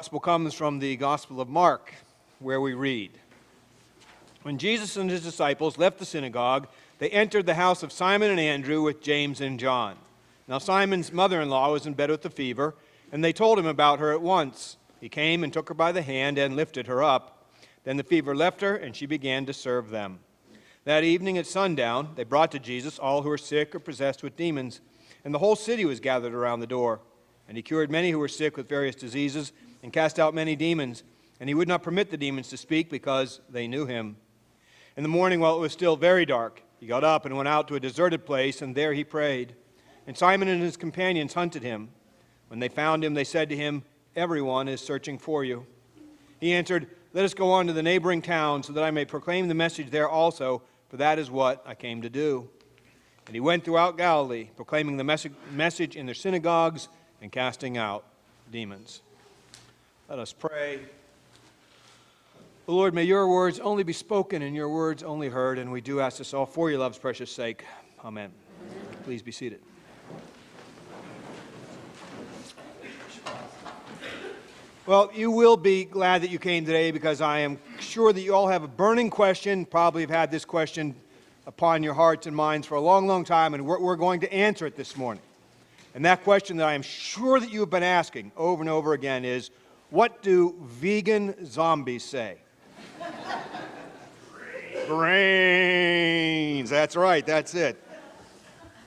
gospel comes from the Gospel of Mark, where we read, "When Jesus and his disciples left the synagogue, they entered the house of Simon and Andrew with James and John. Now Simon's mother-in-law was in bed with a fever, and they told him about her at once. He came and took her by the hand and lifted her up. Then the fever left her, and she began to serve them. That evening at sundown, they brought to Jesus all who were sick or possessed with demons, and the whole city was gathered around the door. And he cured many who were sick with various diseases and cast out many demons, and he would not permit the demons to speak because they knew him. In the morning, while it was still very dark, he got up and went out to a deserted place, and there he prayed. And Simon and his companions hunted him. When they found him, they said to him, 'Everyone is searching for you.' He answered, 'Let us go on to the neighboring town so that I may proclaim the message there also, for that is what I came to do.' And he went throughout Galilee, proclaiming the message in their synagogues and casting out demons." Let us pray. O Lord, may your words only be spoken and your words only heard, and we do ask this all for your love's precious sake. Amen. Please be seated. Well, you will be glad that you came today, because I am sure that you all have a burning question, probably have had this question upon your hearts and minds for a long, long time, and we're going to answer it this morning. And that question that I am sure that you have been asking over and over again is, what do vegan zombies say? Brains. That's right, that's it.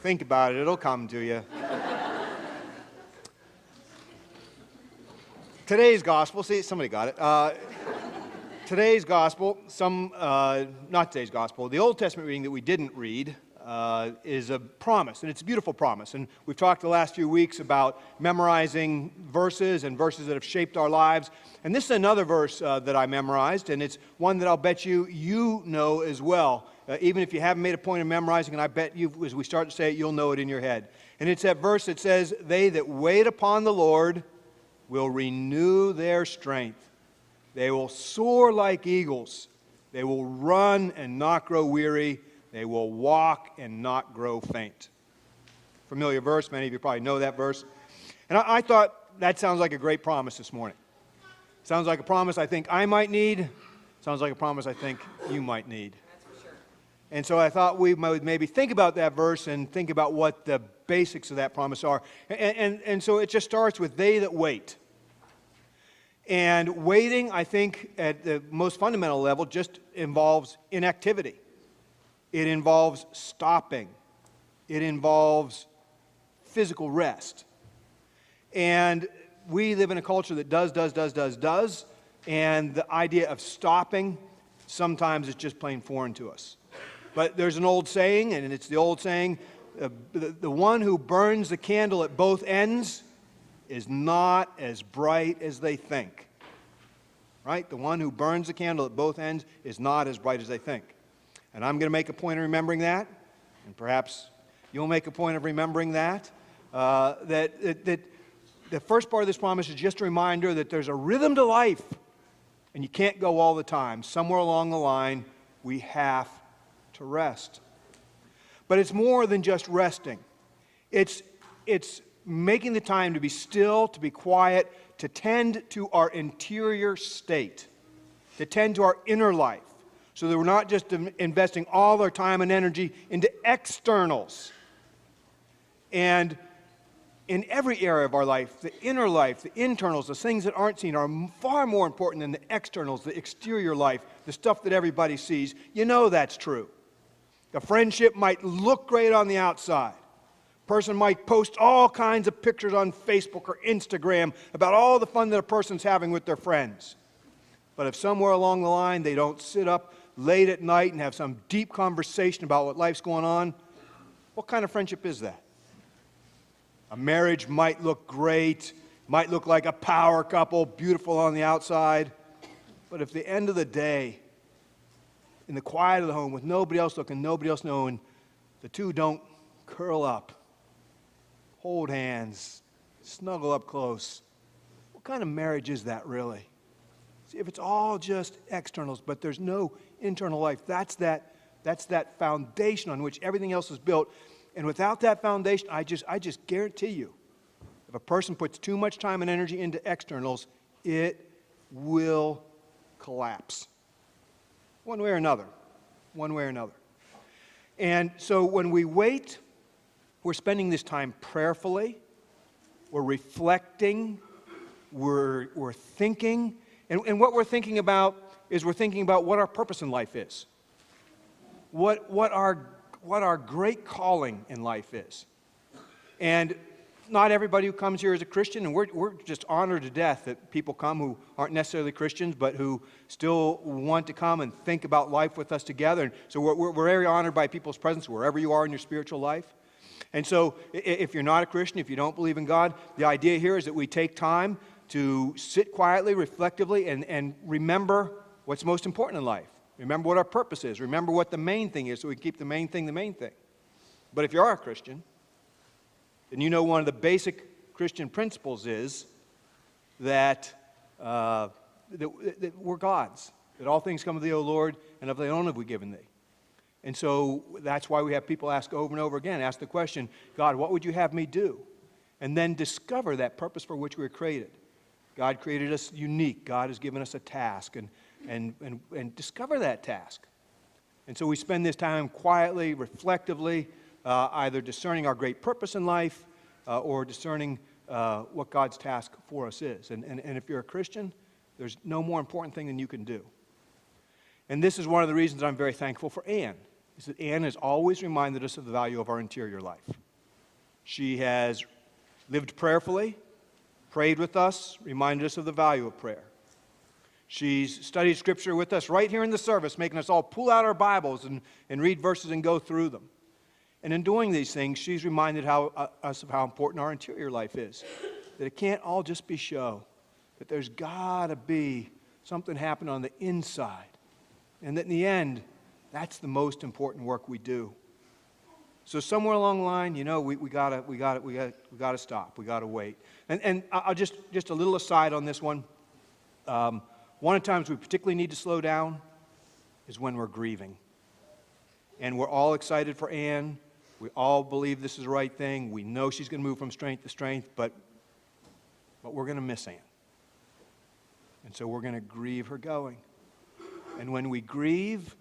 Think about it, it'll come to you. Today's gospel, see, somebody got it. Today's gospel, not today's gospel, the Old Testament reading that we didn't read is a promise, and it's a beautiful promise. And we've talked the last few weeks about memorizing verses and verses that have shaped our lives. And this is another verse that I memorized, and it's one that I'll bet you know as well. Even if you haven't made a point of memorizing, and I bet you, as we start to say it, you'll know it in your head. And it's that verse that says, "They that wait upon the Lord will renew their strength. They will soar like eagles. They will run and not grow weary. They will walk and not grow faint." Familiar verse. Many of you probably know that verse. And I thought that sounds like a great promise this morning. Sounds like a promise I think I might need. Sounds like a promise I think you might need. That's for sure. And so I thought we might maybe think about that verse and think about what the basics of that promise are. And so it just starts with "they that wait." And waiting, I think, at the most fundamental level, just involves inactivity. It involves stopping. It involves physical rest. And we live in a culture that does. And the idea of stopping sometimes is just plain foreign to us. But there's an old saying, and it's the old saying, the one who burns the candle at both ends is not as bright as they think. Right? The one who burns the candle at both ends is not as bright as they think. And I'm going to make a point of remembering that, and perhaps you'll make a point of remembering that, that the first part of this promise is just a reminder that there's a rhythm to life, and you can't go all the time. Somewhere along the line, we have to rest. But it's more than just resting. It's making the time to be still, to be quiet, to tend to our interior state, to tend to our inner life, so that we're not just investing all our time and energy into externals. And in every area of our life, the inner life, the internals, the things that aren't seen are far more important than the externals, the exterior life, the stuff that everybody sees. You know that's true. A friendship might look great on the outside. A person might post all kinds of pictures on Facebook or Instagram about all the fun that a person's having with their friends. But if somewhere along the line they don't sit up late at night and have some deep conversation about what life's going on, what kind of friendship is that? A marriage might look great, might look like a power couple, beautiful on the outside, but if at the end of the day, in the quiet of the home, with nobody else looking, nobody else knowing, the two don't curl up, hold hands, snuggle up close, what kind of marriage is that really? See, if it's all just externals, but there's no internal life, that's that foundation on which everything else is built. And without that foundation, I just guarantee you, if a person puts too much time and energy into externals, it will collapse. One way or another. One way or another. And so when we wait, we're spending this time prayerfully, we're reflecting, we're thinking, and what we're thinking about is we're thinking about what our purpose in life is, what our great calling in life is. And not everybody who comes here is a Christian, and we're just honored to death that people come who aren't necessarily Christians, but who still want to come and think about life with us together. And so we're very honored by people's presence wherever you are in your spiritual life. And so if you're not a Christian, if you don't believe in God, the idea here is that we take time to sit quietly, reflectively, and remember what's most important in life. Remember what our purpose is. Remember what the main thing is, so we can keep the main thing the main thing. But if you are a Christian, then you know one of the basic Christian principles is that we're God's, that all things come of thee, O Lord, and of thy own have we given thee. And so that's why we have people ask over and over again, ask the question, God, what would you have me do? And then discover that purpose for which we were created. God created us unique. God has given us a task, and discover that task. And so we spend this time quietly, reflectively, either discerning our great purpose in life or discerning what God's task for us is. And if you're a Christian, there's no more important thing than you can do. And this is one of the reasons I'm very thankful for Anne, is that Anne has always reminded us of the value of our interior life. She has lived prayerfully, prayed with us, reminded us of the value of prayer. She's studied Scripture with us right here in the service, making us all pull out our Bibles and read verses and go through them. And in doing these things, she's reminded us of how important our interior life is. That it can't all just be show. That there's got to be something happen on the inside. And that in the end, that's the most important work we do. So somewhere along the line, we gotta stop. We gotta wait. And I'll just a little aside on this one. One of the times we particularly need to slow down is when we're grieving. And we're all excited for Anne. We all believe this is the right thing. We know she's going to move from strength to strength, but we're going to miss Anne. And so we're going to grieve her going. And when we grieve,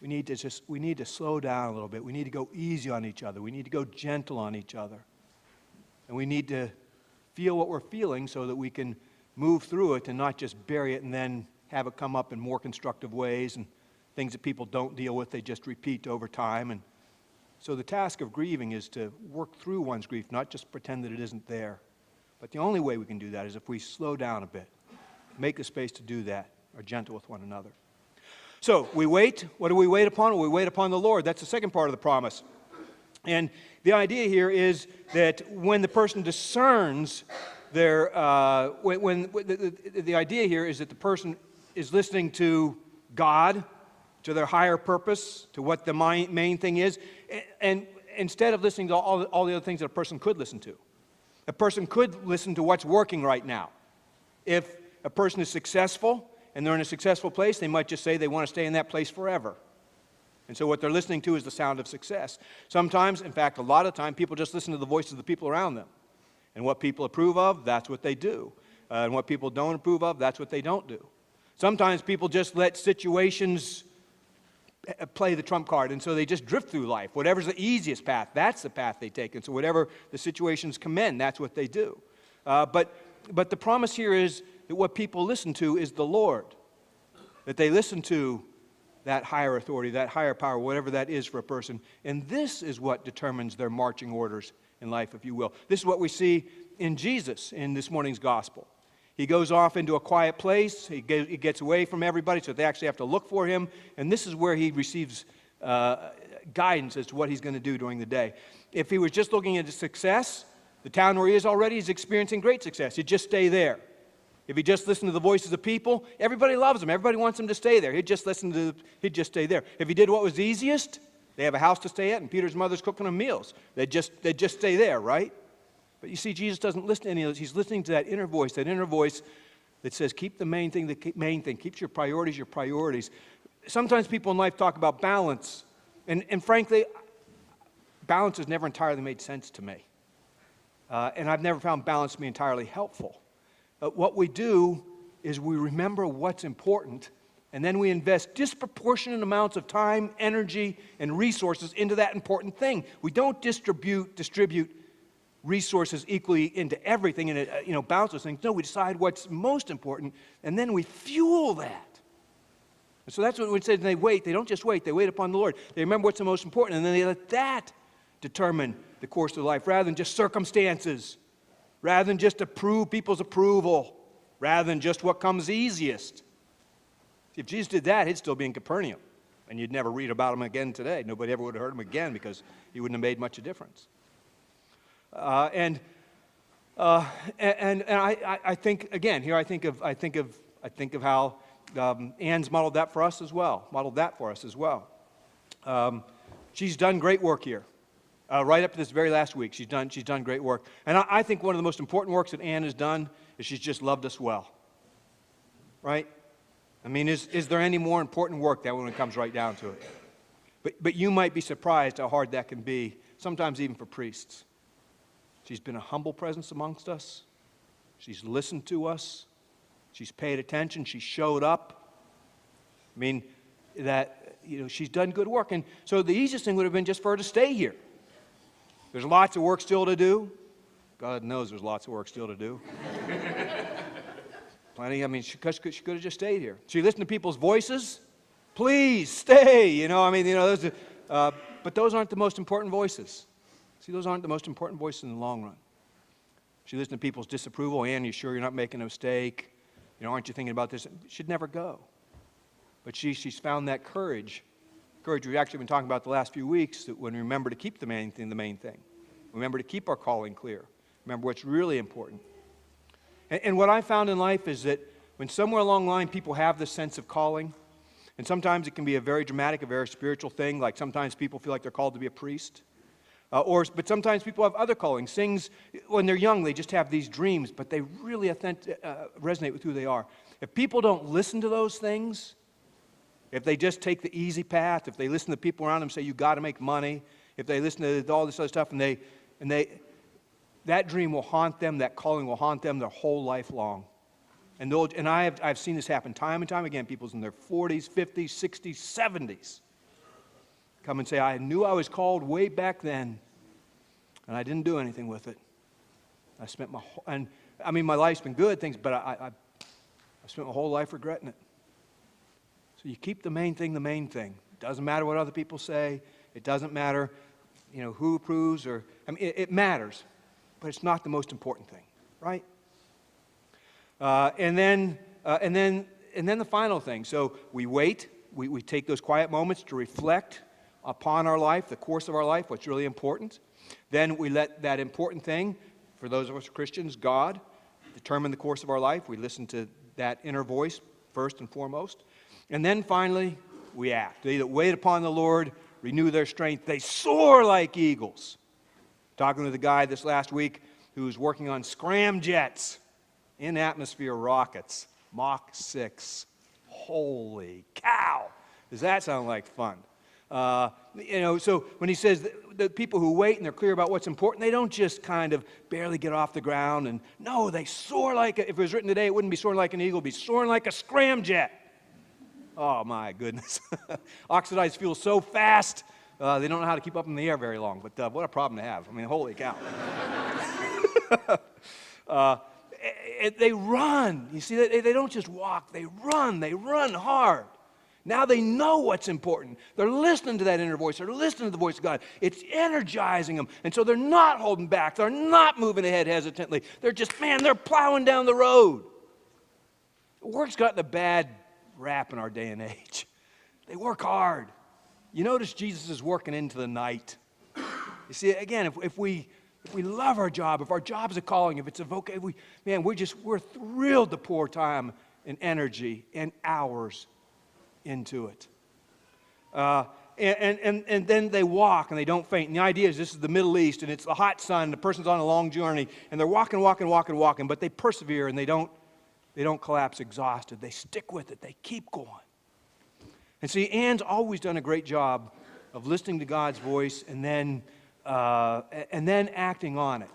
we need to slow down a little bit. We need to go easy on each other. We need to go gentle on each other. And we need to feel what we're feeling so that we can move through it and not just bury it and then have it come up in more constructive ways and things that people don't deal with, they just repeat over time. And so the task of grieving is to work through one's grief, not just pretend that it isn't there. But the only way we can do that is if we slow down a bit, make the space to do that, are gentle with one another. So we wait. What do we wait upon? Well, we wait upon the Lord. That's the second part of the promise. And the idea here is that when the person discerns the idea here is that the person is listening to God, to their higher purpose, to what the main thing is, and instead of listening to all the other things that a person could listen to. A person could listen to what's working right now. If a person is successful and they're in a successful place, they might just say they want to stay in that place forever. And so what they're listening to is the sound of success. Sometimes, in fact, a lot of the time, people just listen to the voices of the people around them. And what people approve of, that's what they do. And what people don't approve of, that's what they don't do. Sometimes people just let situations play the trump card, and so they just drift through life. Whatever's the easiest path, that's the path they take. And so whatever the situations commend, that's what they do. But the promise here is that what people listen to is the Lord. That they listen to that higher authority, that higher power, whatever that is for a person. And this is what determines their marching orders in life, if you will. This is what we see in Jesus in this morning's gospel. He goes off into a quiet place. He gets away from everybody, so they actually have to look for him. And this is where he receives guidance as to what he's going to do during the day. If he was just looking at his success, the town where he is already is experiencing great success. He'd just stay there. If he just listened to the voices of people, everybody loves him. Everybody wants him to stay there. He'd just stay there. If he did what was easiest, they have a house to stay at, and Peter's mother's cooking him meals. They'd just stay there, right? But you see, Jesus doesn't listen to any of those. He's listening to that inner voice that says, keep the main thing, keeps your priorities. Sometimes people in life talk about balance, and frankly, balance has never entirely made sense to me. And I've never found balance to be entirely helpful. What we do is we remember what's important, and then we invest disproportionate amounts of time, energy, and resources into that important thing. We don't distribute resources equally into everything and it bounce those things. No, we decide what's most important, and then we fuel that. And so that's what we said. They wait. They don't just wait. They wait upon the Lord. They remember what's the most important, and then they let that determine the course of life, rather than just circumstances, rather than just people's approval, rather than just what comes easiest. If Jesus did that, he'd still be in Capernaum, and you'd never read about him again today. Nobody ever would have heard him again because he wouldn't have made much of a difference. I think again here. I think of how Anne's modeled that for us as well. She's done great work here. Right up to this very last week, she's done great work. And I think one of the most important works that Anne has done is she's just loved us well. Right? I mean, is there any more important work that when it comes right down to it? But you might be surprised how hard that can be, sometimes even for priests. She's been a humble presence amongst us. She's listened to us. She's paid attention. She showed up. I mean, she's done good work. And so the easiest thing would have been just for her to stay here. There's lots of work still to do. God knows there's lots of work still to do. Plenty. I mean, she could have just stayed here. She listened to people's voices. Please stay. But those aren't the most important voices. See, those aren't the most important voices in the long run. She listened to people's disapproval. Anne, you sure you're not making a mistake? Aren't you thinking about this? She'd never go. But she's found that courage. Courage we've actually been talking about the last few weeks, that when we remember to keep the main thing. Remember to keep our calling clear. Remember what's really important. And what I found in life is that when somewhere along the line people have this sense of calling, and sometimes it can be a very dramatic, a very spiritual thing, like sometimes people feel like they're called to be a priest. But sometimes people have other callings. Things, when they're young, they just have these dreams, but they really resonate with who they are. If people don't listen to those things, if they just take the easy path, if they listen to people around them say, you got to make money, if they listen to all this other stuff, that dream will haunt them, that calling will haunt them their whole life long. And I've seen this happen time and time again. People's in their 40s, 50s, 60s, 70s. Come and say, I knew I was called way back then, and I didn't do anything with it. I spent my life's been good, but I spent my whole life regretting it. So you keep the main thing. It doesn't matter what other people say. It doesn't matter, who approves it matters, but it's not the most important thing, right? And then the final thing. So we wait. We take those quiet moments to reflect upon our life, the course of our life, what's really important. Then we let that important thing, for those of us Christians, God, determine the course of our life. We listen to that inner voice first and foremost. And then finally, we act. They that wait upon the Lord renew their strength. They soar like eagles. Talking to the guy this last week who was working on scramjets, in-atmosphere rockets, Mach 6. Holy cow! Does that sound like fun? So when he says the people who wait and they're clear about what's important, they don't just kind of barely get off the ground. No, they soar like, if it was written today, it wouldn't be soaring like an eagle, it would be soaring like a scramjet. Oh, my goodness. Oxidized fuel so fast, they don't know how to keep up in the air very long. But what a problem to have. I mean, holy cow. They run. You see, they don't just walk. They run hard. Now they know what's important. They're listening to that inner voice. They're listening to the voice of God. It's energizing them. And so they're not holding back. They're not moving ahead hesitantly. They're just, they're plowing down the road. Work's gotten a bad rap in our day and age. They work hard. You notice Jesus is working into the night. You see, again, if we love our job, if our job is a calling, if it's a vocation, we're thrilled to pour time and energy and hours into it. And then they walk and they don't faint. And the idea is this is the Middle East and it's the hot sun, the person's on a long journey, and they're walking, but they persevere and they don't collapse exhausted. They stick with it. They keep going. And see, Anne's always done a great job of listening to God's voice and then acting on it.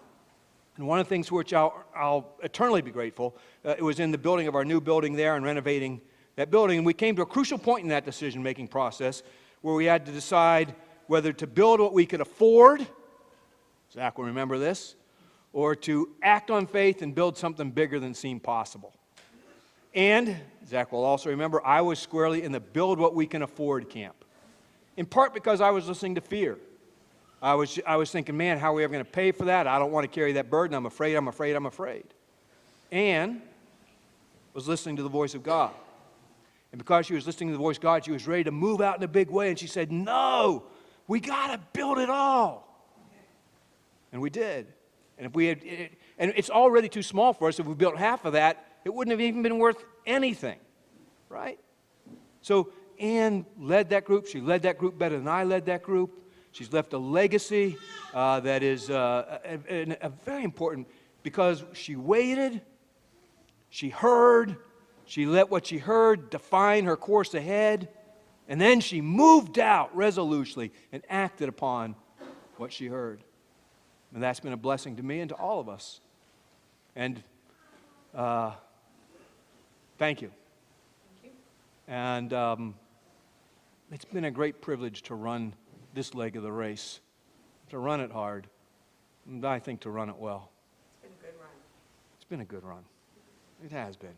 And one of the things for which I'll eternally be grateful, it was in the building of our new building there and renovating that building. And we came to a crucial point in that decision-making process where we had to decide whether to build what we could afford, Zach will remember this, or to act on faith and build something bigger than seemed possible. And, Zach will also remember, I was squarely in the build what we can afford camp. In part because I was listening to fear. I was thinking, man, how are we ever going to pay for that? I don't want to carry that burden. I'm afraid. And was listening to the voice of God. And because she was listening to the voice of God, she was ready to move out in a big way. And she said, no, we got to build it all. And we did. And if we had, and it's already too small for us. If we built half of that, it wouldn't have even been worth anything, right? So Ann led that group. She led that group better than I led that group. She's left a legacy that is a very important, because she waited, she heard, she let what she heard define her course ahead, and then she moved out resolutely and acted upon what she heard. And that's been a blessing to me and to all of us. And thank you. And it's been a great privilege to run this leg of the race, to run it hard, and I think to run it well. It's been a good run. It's been a good run. It has been.